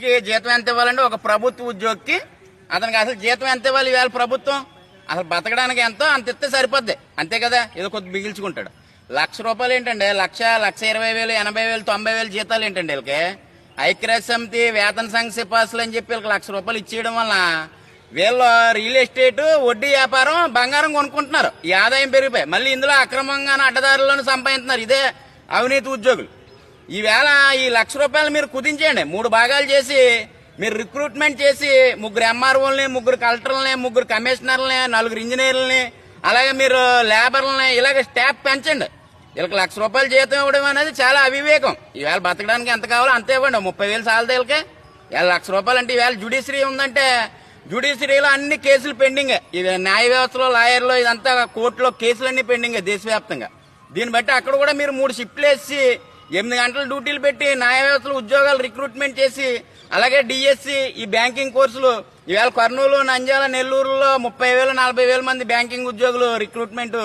మనిషికి జీతం ఎంత ఇవ్వాలంటే ఒక ప్రభుత్వ ఉద్యోగికి అతనికి అసలు జీతం ఎంత ఇవ్వాలి ఇవాళ ప్రభుత్వం అసలు బతకడానికి ఎంతో అంత ఇస్తే సరిపోద్ది అంతే కదా ఏదో కొద్ది మిగిల్చుకుంటాడు. ₹1,00,000 ఏంటండి 1,20,000 80,000 90,000 జీతాలు ఏంటండి వీళ్ళకి ఐక్యరాజ్య సమితి వేతన సంఘ సిఫార్సులు అని చెప్పి వీళ్ళకి ₹1,00,000 ఇచ్చేయడం వల్ల వీళ్ళు రియల్ ఎస్టేట్ వడ్డీ వ్యాపారం బంగారం కొనుక్కుంటున్నారు. ఈ ఆదాయం పెరిగిపోయి మళ్ళీ ఇందులో అక్రమంగా అడ్డదారులను సంపాదిస్తున్నారు. ఇదే అవినీతి ఉద్యోగులు. ఈవేళ ఈ ₹1,00,000 మీరు కుదించేయండి 3 భాగాలు చేసి మీరు రిక్రూట్మెంట్ చేసి 3 ఎంఆర్ఓల్ని 3 కలెక్టర్లని 3 కమిషనర్లని 4 ఇంజనీర్లని అలాగే మీరు లేబర్లని ఇలాగ స్టాఫ్ పెంచండి. వీళ్ళకి ₹1,00,000 జీతం ఇవ్వడం అనేది చాలా అవివేకం. ఈవేళ బతకడానికి ఎంత కావాలో అంతే ఇవ్వండి. 30,000 సాలది వీళ్ళకి వీళ్ళ ₹1,00,000 అంటే ఈవేళ జ్యుడిషియరీ ఉందంటే జ్యుడిషియరీలో అన్ని కేసులు పెండింగ్. ఇవి న్యాయ వ్యవస్థలో లాయర్లో ఇదంతా కోర్టులో కేసులన్నీ పెండింగ్ దేశవ్యాప్తంగా. దీన్ని బట్టి అక్కడ కూడా మీరు 3 షిఫ్ట్లు వేసి 8 గంటల డ్యూటీలు పెట్టి న్యాయ వ్యవస్థలో ఉద్యోగాలు రిక్రూట్మెంట్ చేసి అలాగే డిఎస్సి ఈ బ్యాంకింగ్ కోర్సులు ఈవేళ కర్నూలు నంద్యాల నెల్లూరులో 30,000 40,000 మంది బ్యాంకింగ్ ఉద్యోగులు రిక్రూట్మెంట్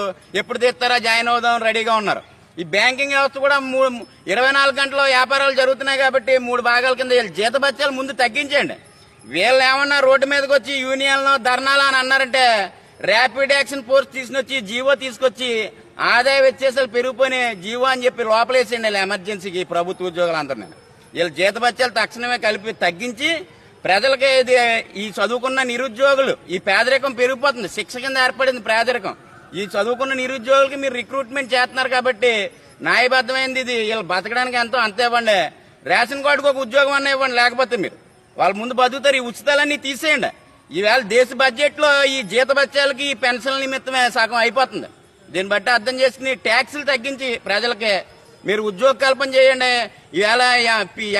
ఎప్పుడు తీస్తారా జాయిన్ అవుదాం రెడీగా ఉన్నారు. ఈ బ్యాంకింగ్ వ్యవస్థ కూడా 24 గంటల వ్యాపారాలు జరుగుతున్నాయి కాబట్టి 3 భాగాల కింద వీళ్ళు జీతభత్యాలు ముందు తగ్గించండి. వీళ్ళు ఏమన్నా రోడ్డు మీదకి వచ్చి యూనియన్లో ధర్నాలు అని అన్నారంటే ర్యాపిడ్ యాక్షన్ ఫోర్స్ తీసుకొచ్చి జీవో తీసుకొచ్చి ఆదాయ వ్యత్యాసాలు పెరిగిపోయిన జీవో అని చెప్పి లోపలేసేయండి ఎమర్జెన్సీకి ప్రభుత్వ ఉద్యోగులందరినీ. వీళ్ళు జీతభత్యాలు తక్షణమే కలిపి తగ్గించి ప్రజలకి ఈ చదువుకున్న నిరుద్యోగులు ఈ పేదరికం పెరిగిపోతుంది. శిక్ష కింద ఏర్పడింది పేదరికం. ఈ చదువుకున్న నిరుద్యోగులకి మీరు రిక్రూట్మెంట్ చేస్తున్నారు కాబట్టి న్యాయబద్ధమైంది ఇది. వీళ్ళు బతకడానికి ఎంతో అంతే ఇవ్వండి. రేషన్ కార్డుకు ఒక ఉద్యోగం అన్న ఇవ్వండి. లేకపోతే మీరు వాళ్ళ ముందు బతుకుతారు. ఈ ఉచితాలన్నీ తీసేయండి. ఈవేళ దేశ బడ్జెట్ లో ఈ జీతభత్యాలకి ఈ పెన్షన్ల నిమిత్తమే సగం అయిపోతుంది. దీన్ని బట్టి అర్థం చేసుకుని ట్యాక్సులు తగ్గించి ప్రజలకి మీరు ఉద్యోగ కల్పన చేయండి. ఈవేళ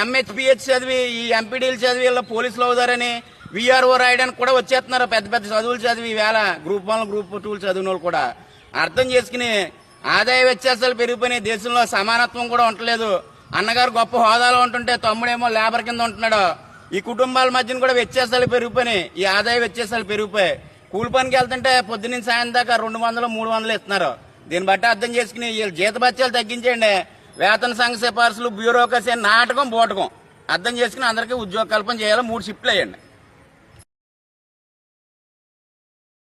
ఎంహెచ్పిహెచ్ చదివి ఈ ఎంపీడీలు చదివి వీళ్ళ పోలీసులు అవుతారని విఆర్ఓ రాయడానికి కూడా వచ్చేస్తున్నారు. పెద్ద పెద్ద చదువులు చదివి ఈవేళ గ్రూప్ 1 గ్రూప్ 2 చదివిన వాళ్ళు కూడా అర్థం చేసుకుని ఆదాయ వ్యత్యాసాలు పెరిగిపోయినాయి. దేశంలో సమానత్వం కూడా ఉండలేదు. అన్నగారు గొప్ప హోదాలో ఉంటుంటే తమ్ముడేమో లేబర్ కింద ఉంటున్నాడు. ఈ కుటుంబాల మధ్యన కూడా వ్యత్యాసాలు పెరిగిపోయినాయి. ఈ ఆదాయ వ్యత్యాసాలు పెరిగిపోయాయి. కూలి పనికి వెళ్తుంటే పొద్దున్న సాయం దాకా 200 300 ఇస్తున్నారు. దీన్ని బట్టి అర్థం చేసుకుని వీళ్ళు జీతభత్యాలు తగ్గించండి. వేతన సంఘ సిఫార్సులు బ్యూరోక్రసీ నాటకం బోటకం అర్థం చేసుకుని అందరికీ ఉద్యోగ కల్పన చేయాలి. 3 షిఫ్ట్లు వేయండి.